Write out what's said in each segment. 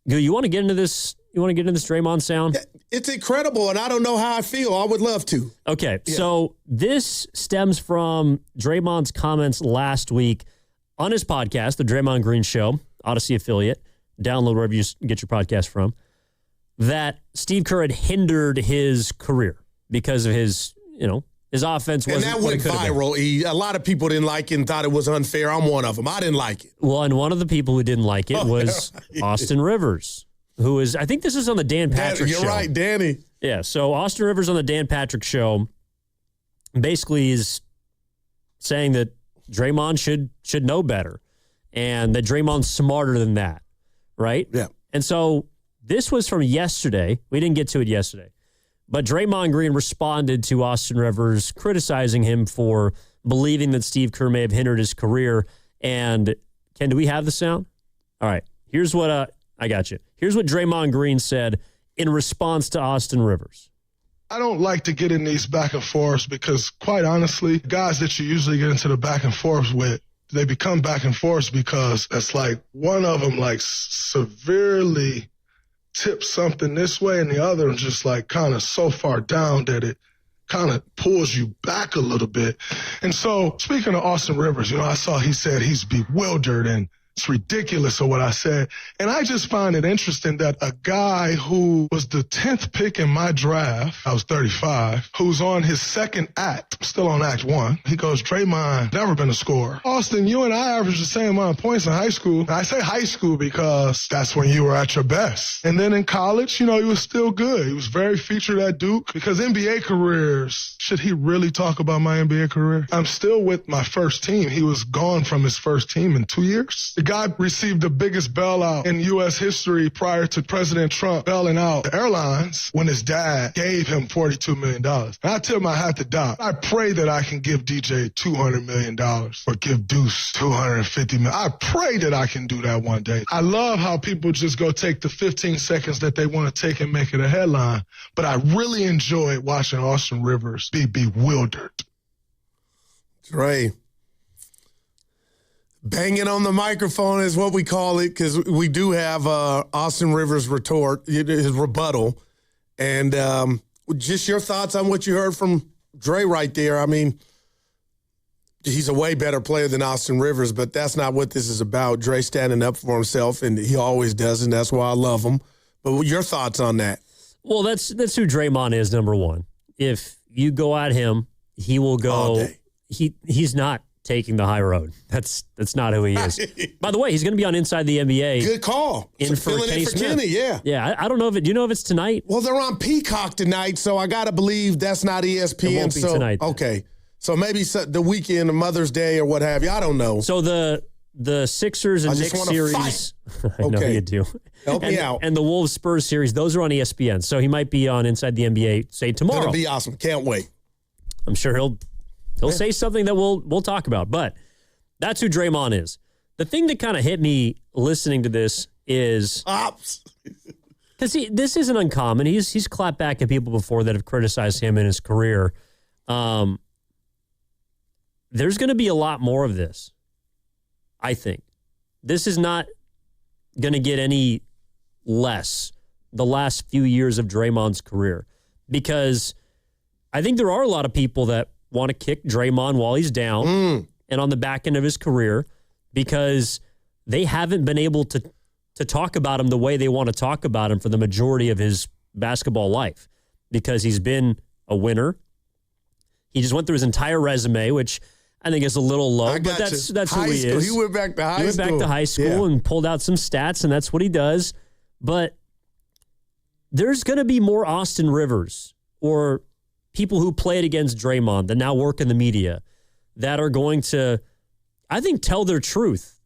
You want to get into this? You want to get into this Draymond sound? It's incredible, and I don't know how I feel. I would love to. Okay, so this stems from Draymond's comments last week on his podcast, The Draymond Green Show, Odyssey affiliate. Download wherever you get your podcast from. That Steve Kerr had hindered his career because of his offense wasn't. And that went viral. A lot of people didn't like it and thought it was unfair. I'm one of them. I didn't like it. Well, and one of the people who didn't like it was Austin Rivers, who is, I think this is on the Dan Patrick Show. You're right, Danny. Yeah, so Austin Rivers on the Dan Patrick Show basically is saying that Draymond should know better and that Draymond's smarter than that, right? Yeah. And so this was from yesterday. We didn't get to it yesterday. But Draymond Green responded to Austin Rivers, criticizing him for believing that Steve Kerr may have hindered his career. And, Ken, do we have the sound? All right. Here's what I got you. Here's what Draymond Green said in response to Austin Rivers. I don't like to get in these back and forths because, quite honestly, guys that you usually get into the back and forths with, they become back and forths because it's like one of them like severely tips something this way and the other is just like kind of so far down that it kind of pulls you back a little bit. And so, speaking of Austin Rivers, I saw he said he's bewildered and it's ridiculous of what I said. And I just find it interesting that a guy who was the 10th pick in my draft, I was 35, who's on his second act, still on act 1. He goes, Draymond, never been a scorer. Austin, you and I averaged the same amount of points in high school. And I say high school because that's when you were at your best. And then in college, he was still good. He was very featured at Duke because NBA careers, should he really talk about my NBA career? I'm still with my first team. He was gone from his first team in 2 years. The guy received the biggest bailout in U.S. history prior to President Trump bailing out the airlines when his dad gave him $42 million. And I tip my hat to Doc. I pray that I can give DJ $200 million or give Deuce $250 million. I pray that I can do that one day. I love how people just go take the 15 seconds that they want to take and make it a headline. But I really enjoy watching Austin Rivers be bewildered. Dray. Banging on the microphone is what we call it because we do have Austin Rivers' retort, his rebuttal. And just your thoughts on what you heard from Dray right there. I mean, he's a way better player than Austin Rivers, but that's not what this is about. Dray standing up for himself, and he always does, and that's why I love him. But your thoughts on that? Well, that's who Draymond is, number one. If you go at him, he will go. All day. He's not taking the high road. That's not who he is. By the way, he's going to be on Inside the NBA. Good call. In for Kenny Smith. Kenny, yeah. Yeah, I don't know do you know if it's tonight? Well, they're on Peacock tonight, so I got to believe that's not ESPN. It won't be tonight. Okay. So maybe the weekend, Mother's Day or what have you. I don't know. So the Sixers and Knicks series. I know you do. Help me out. And the Wolves Spurs series, those are on ESPN. So he might be on Inside the NBA, say tomorrow. That'll be awesome. Can't wait. I'm sure he'll say something that we'll talk about. But that's who Draymond is. The thing that kind of hit me listening to this is because this isn't uncommon. He's clapped back at people before that have criticized him in his career. There's going to be a lot more of this, I think. This is not going to get any less the last few years of Draymond's career because I think there are a lot of people that want to kick Draymond while he's down and on the back end of his career because they haven't been able to talk about him the way they want to talk about him for the majority of his basketball life because he's been a winner. He just went through his entire resume, which I think is a little low, but that's who he is. He went back to high school. He went back to high school and pulled out some stats, and that's what he does. But there's going to be more Austin Rivers or people who played against Draymond that now work in the media that are going to, I think, tell their truth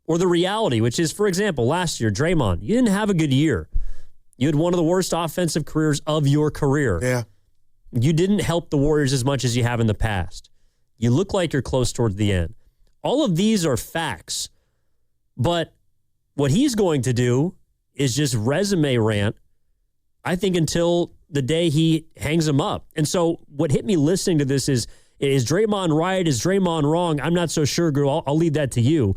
or the reality, which is, for example, last year, Draymond, you didn't have a good year. You had one of the worst offensive careers of your career. Yeah. You didn't help the Warriors as much as you have in the past. You look like you're close towards the end. All of these are facts. But what he's going to do is just resume rant, I think, until the day he hangs him up. And so what hit me listening to this is Draymond right? Is Draymond wrong? I'm not so sure, girl. I'll leave that to you.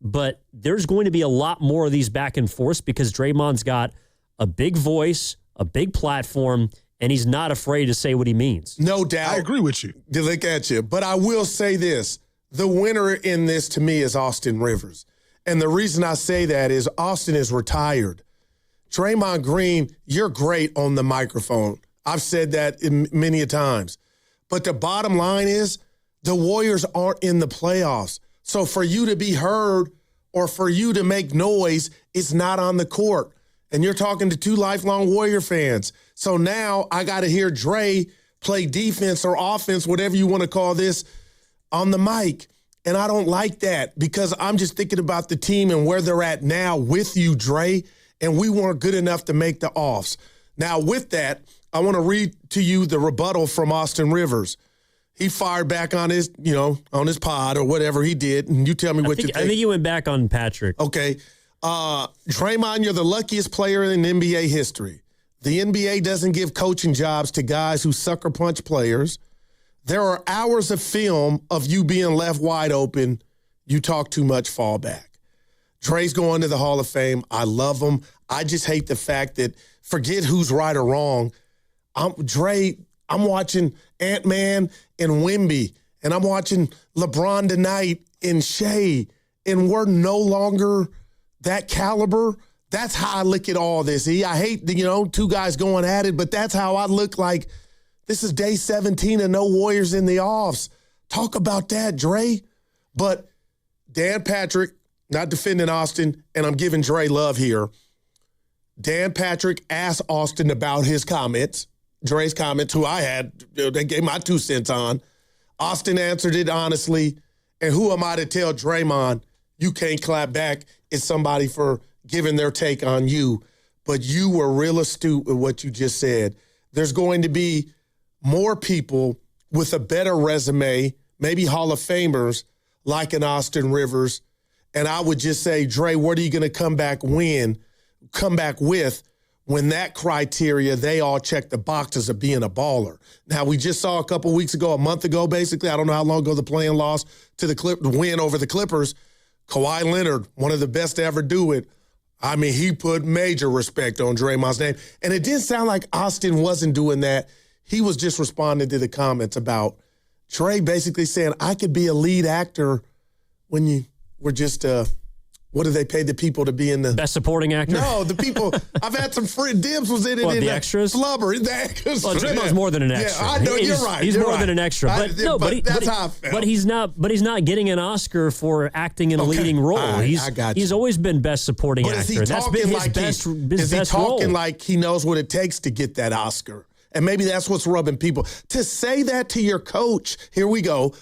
but there's going to be a lot more of these back and forths because Draymond's got a big voice, a big platform, and he's not afraid to say what he means. No doubt. I agree with you. To look at you. But I will say this. The winner in this, to me, is Austin Rivers. And the reason I say that is Austin is retired. Draymond Green, you're great on the microphone. I've said that many a times. But the bottom line is the Warriors aren't in the playoffs. So for you to be heard or for you to make noise, it's not on the court. And you're talking to two lifelong Warrior fans. So now I got to hear Dray play defense or offense, whatever you want to call this, on the mic. And I don't like that because I'm just thinking about the team and where they're at now with you, Dray, and we weren't good enough to make the offs. Now, with that, I want to read to you the rebuttal from Austin Rivers. He fired back on his, on his pod or whatever he did, and you tell me what you think. I think you went back on Patrick. Okay. Draymond, you're the luckiest player in NBA history. The NBA doesn't give coaching jobs to guys who sucker punch players. There are hours of film of you being left wide open. You talk too much, fall back. Dray's going to the Hall of Fame. I love him. I just hate the fact that, forget who's right or wrong. I'm watching Ant-Man and Wemby, and I'm watching LeBron tonight and Shea, and we're no longer that caliber. That's how I look at all this. I hate, two guys going at it, but that's how I look like this is day 17 and no Warriors in the offs. Talk about that, Dray. But Dan Patrick, not defending Austin, and I'm giving Dray love here. Dan Patrick asked Austin about his comments, Dray's comments, who I had, they gave my 2 cents on. Austin answered it honestly. And who am I to tell Draymond you can't clap back at somebody for giving their take on you? But you were real astute with what you just said. There's going to be more people with a better resume, maybe Hall of Famers, like an Austin Rivers. And I would just say, Dray, what are you going to come back with when that criteria, they all check the boxes of being a baller? Now, we just saw a month ago, basically, I don't know how long ago the play-in loss to the win over the Clippers. Kawhi Leonard, one of the best to ever do it. I mean, he put major respect on Draymond's name. And it didn't sound like Austin wasn't doing that. He was just responding to the comments about Dray basically saying, I could be a lead actor when you were just, what do they pay the people to be in the... Best supporting actor? No, the people, I've had some friend, Dibs was in it. What, the extras? Flubber. The extras. Well, Draymond's more than an extra. Yeah, I know, you're right. He's more than an extra. That's how I felt. But he's not getting an Oscar for acting in a leading role. I got you. He's always been best supporting actor. That's been his best role. Is he talking like he knows what it takes to get that Oscar? And maybe that's what's rubbing people. To say that to your coach, here we go.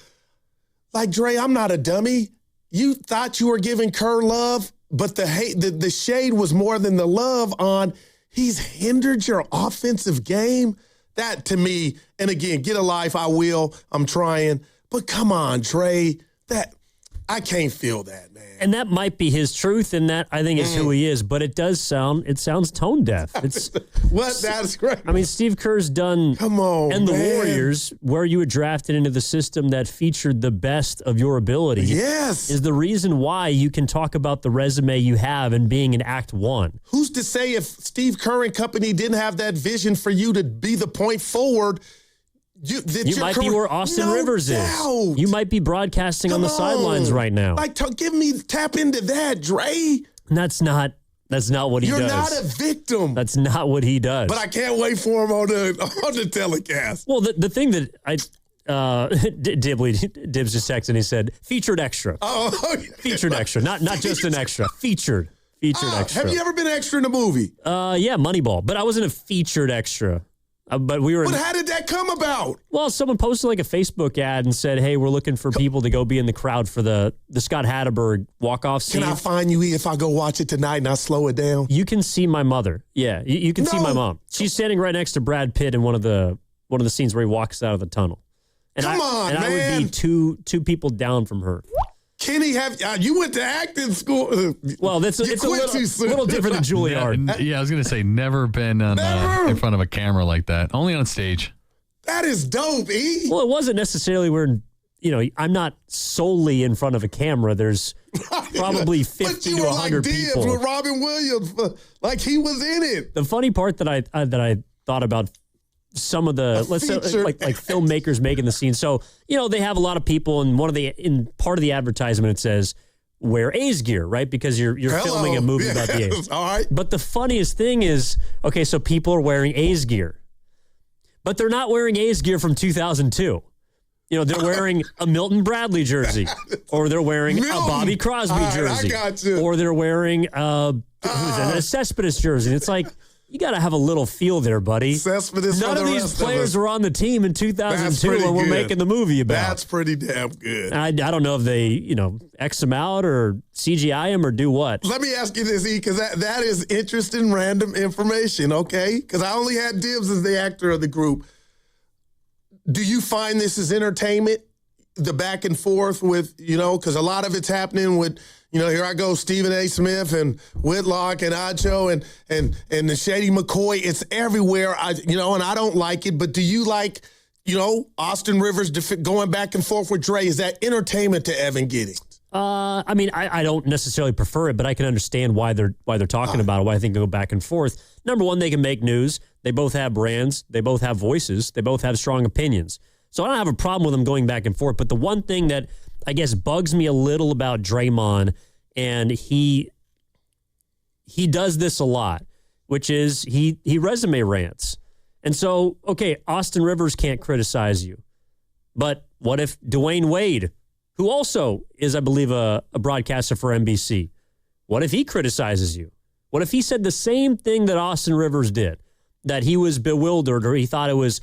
Like, Dray, I'm not a dummy. You thought you were giving Kerr love, but the shade was more than the love on he's hindered your offensive game. That, to me, and again, get a life, I will. I'm trying. But come on, Dray. I can't feel that, man. And that might be his truth, and that I think is who he is. But it sounds tone deaf. That's great. I mean, Steve Kerr's done. Come on, and the man. Warriors, where you were drafted into the system that featured the best of your ability. Yes, is the reason why you can talk about the resume you have and being in Act One. Who's to say if Steve Kerr and company didn't have that vision for you to be the point forward? You might be where Austin Rivers is. You might be broadcasting on the sidelines right now. Like, tap into that, Dray. That's not what he does. You're not a victim. That's not what he does. But I can't wait for him on the telecast. Well, the thing that Dibs just texted and he said, featured extra. Featured extra. Not just an extra. Featured extra. Have you ever been an extra in a movie? Yeah, Moneyball. But I wasn't a featured extra. But how did that come about? Well, someone posted like a Facebook ad and said, hey, we're looking for people to go be in the crowd for the Scott Hatterberg walk-off scene. Can I find you if I go watch it tonight and I slow it down? You can see my mother. Yeah, you can see my mom. She's standing right next to Brad Pitt in one of the scenes where he walks out of the tunnle. And man. I would be two people down from her. Kenny, you went to acting school? Well, it's a little different than Juilliard. Yeah, I was going to say never been in front of a camera like that. Only on stage. That is dope, E. Well, it wasn't necessarily where I'm not solely in front of a camera. There's probably 50 to 100 people. With Robin Williams, like he was in it. The funny part that I thought about some of the let's say like filmmakers making the scene. So they have a lot of people, and in part of the advertisement it says wear A's gear, right? Because you're filming a movie about the A's. All right. But the funniest thing is, okay, so people are wearing A's gear, but they're not wearing A's gear from 2002. They're wearing a Milton Bradley jersey, or they're wearing a Bobby Crosby jersey, I got you. Or they're wearing a Cespedes jersey. And it's like, you got to have a little feel there, buddy. Cespedes. None of these players were on the team in 2002 when we're making the movie about. That's pretty damn good. I don't know if they, X them out or CGI them or do what. Let me ask you this, E, because that is interesting, random information, okay? Because I only had dibs as the actor of the group. Do you find this is entertainment, the back and forth with, because a lot of it's happening with, here I go, Stephen A. Smith and Whitlock and Acho and the Shady McCoy. It's everywhere, and I don't like it. But do you like, Austin Rivers going back and forth with Dray? Is that entertainment to Evan Giddings? I don't necessarily prefer it, but I can understand why they're talking about it, why I think they go back and forth. Number one, they can make news. They both have brands. They both have voices. They both have strong opinions. So I don't have a problem with them going back and forth. But the one thing that I guess bugs me a little about Draymond, and he does this a lot, which is he resume rants. And so, okay, Austin Rivers can't criticize you. But what if Dwayne Wade, who also is, I believe, a broadcaster for NBC, what if he criticizes you? What if he said the same thing that Austin Rivers did, that he was bewildered or he thought it was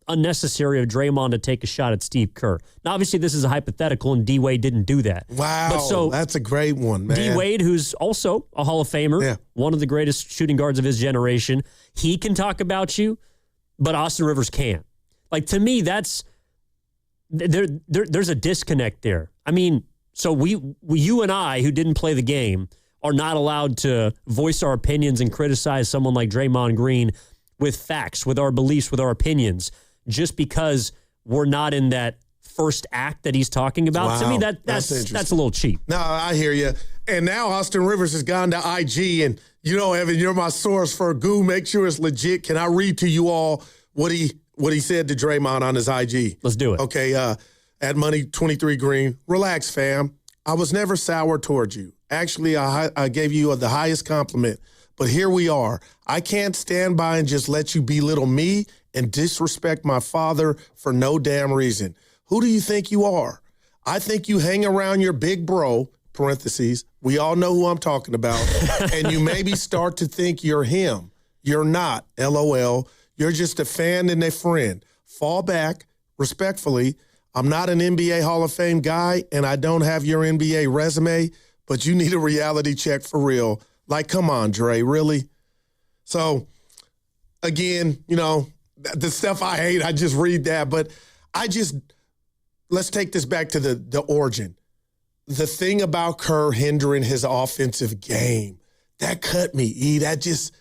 unnecessary of Draymond to take a shot at Steve Kerr? Now, obviously, this is a hypothetical, and D-Wade didn't do that. Wow, but so that's a great one, man. D-Wade, who's also a Hall of Famer, one of the greatest shooting guards of his generation, he can talk about you, but Austin Rivers can't. Like, to me, there's a disconnect there. I mean, so you and I, who didn't play the game, are not allowed to voice our opinions and criticize someone like Draymond Green with facts, with our beliefs, with our opinions, just because we're not in that first act that he's talking about. Wow. To me, that's a little cheap. No, I hear you. And now Austin Rivers has gone to IG, and Evan, you're my source for Goo. Make sure it's legit. Can I read to you all what he said to Draymond on his IG? Let's do it. Okay, at Money23 Green, relax, fam. I was never sour towards you. Actually, I gave you the highest compliment. But here we are. I can't stand by and just let you belittle me and disrespect my father for no damn reason. Who do you think you are? I think you hang around your big bro, parentheses, we all know who I'm talking about, and you maybe start to think you're him. You're not, LOL. You're just a fan and a friend. Fall back, respectfully. I'm not an NBA Hall of Fame guy, and I don't have your NBA resume, but you need a reality check for real. Like, come on, Dray, really? So, again, the stuff I hate, I just read that. But let's take this back to the origin. The thing about Kerr hindering his offensive game, that cut me, E. That just,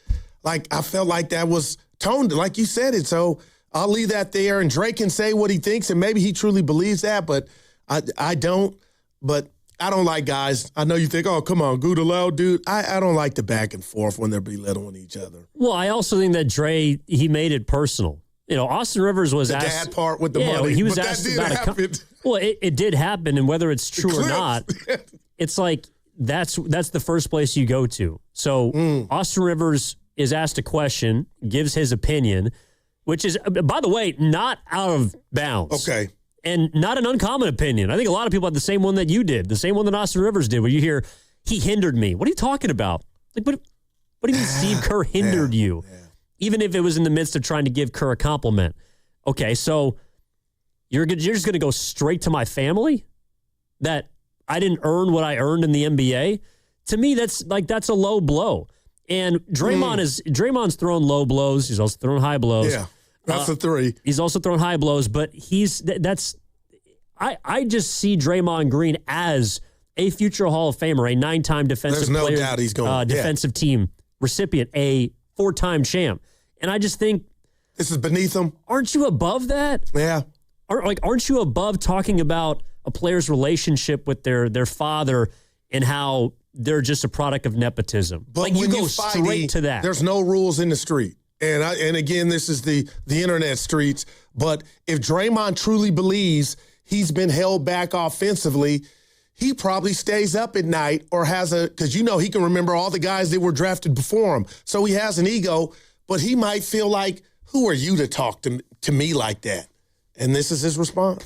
I felt like that was toned, like you said it. So I'll leave that there, and Dray can say what he thinks, and maybe he truly believes that, but I don't. But I don't like guys. I know you think, oh, come on, Goo the loud dude. I don't like the back and forth when they're belittling each other. Well, I also think that Dray, he made it personal. Austin Rivers was asked. The dad part with the money. He was but asked that about it. Well, it did happen, and whether it's true or not, it's like that's the first place you go to. So Austin Rivers is asked a question, gives his opinion, which is, by the way, not out of bounds. Okay. And not an uncommon opinion. I think a lot of people had the same one that you did, the same one that Austin Rivers did, where you hear, he hindered me. What are you talking about? Like, what do you mean Steve Kerr hindered you? Yeah. Even if it was in the midst of trying to give Kerr a compliment. Okay, so you're just going to go straight to my family? That I didn't earn what I earned in the NBA? To me, that's a low blow. And Draymond's thrown low blows. He's also thrown high blows. Yeah. That's a three. He's also thrown high blows, but I just see Draymond Green as a future Hall of Famer, a 9-time defensive player. There's no doubt he's going. Defensive team recipient, a 4-time champ. And I just think, this is beneath him. Aren't you above that? Yeah. Aren't you above talking about a player's relationship with their father and how they're just a product of nepotism? But like, you go straight to that. There's no rules in the street. And again, this is the internet streets. But if Draymond truly believes he's been held back offensively, he probably stays up at night or because he can remember all the guys that were drafted before him. So he has an ego, but he might feel like, who are you to talk to me like that? And this is his response.